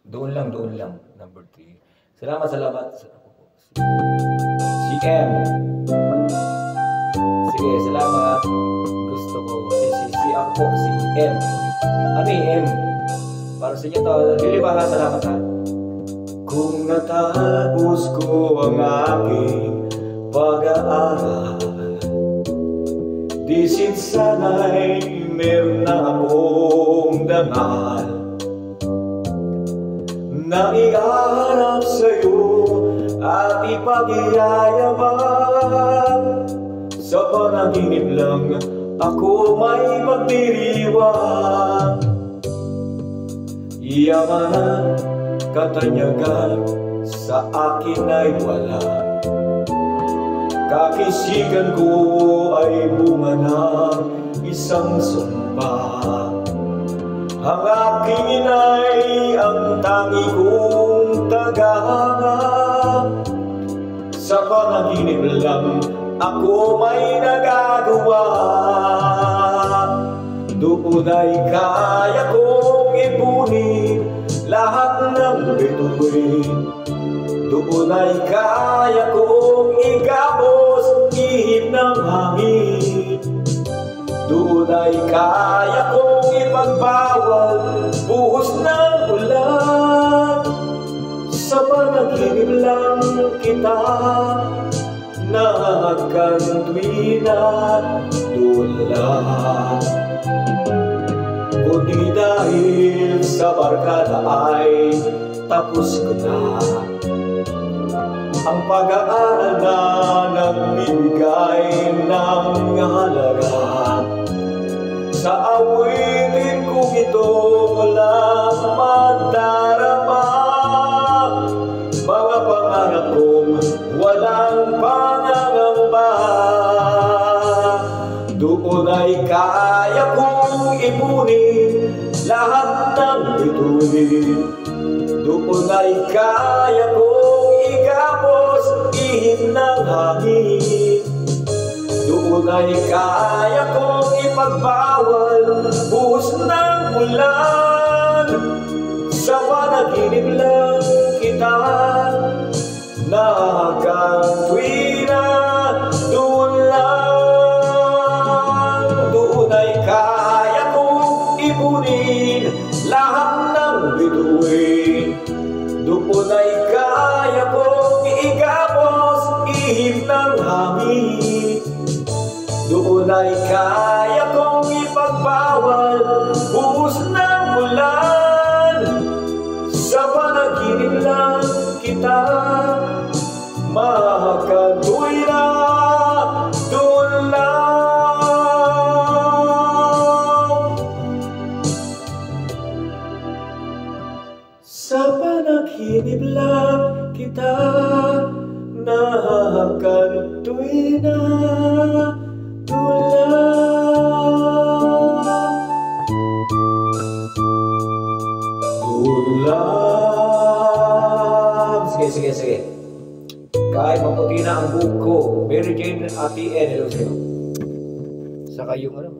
Doon lang. Number 3. Salamat. Si M. Sige, salamat. Gusto ko. Si ako po, si M. Ano yung M? Para sa inyo to. Liliba ka, salamat ha. Kung natapos ko ang aking pag-aaral, di sana'y meron na akong dangal na iharap sa'yo at ipag-iyayaman. Sa panaginip lang ako may magdiriwang, yamanan, katanyagan sa akin ay wala. Kakisigan ko ay bunga ng isang sumpa. Ang aking inay ang tangi kong tagahanga. Sa panaginip lang ako may nagagawa. Doon ay kaya kong ipunin lahat ng bituin. Doon ay kaya kong igapos ihip ng hangin. Doon ay kaya kong ipagbawal buhos ng ulan. Sa panaginip lang kita nakakantuina. Doon lang, kundi dahil sa barkada ay tapos ko na ang pag-aaral na nagbibigay ng halaga. Sa awitin kong ito walang madarama, mga pangarap kong walang pangangamba. Doon ay kaya kong ipunin lahat ng bituin. Doon ay kaya kong igapos ihip ng hangin. Doon ay kaya kong ipagbawal buhos ng ulan. Sa panaginip lang kita nakakantuina. Doon lang, doon ay kaya kong ipunin lahat ng bituin. Doon ay kaya kong igapos ihip ng hangin. Doon ay kaya kong ipagbawal buhos ng ulan. Sa panaginip lang kita makakantuina. Doon lang, sa panaginip lang kita nakakantuina. Doon lang. Sige. Kahit maputi na ang buhok ko, Mary Jane, Ate N, hello sa'yo. Saka yung ano,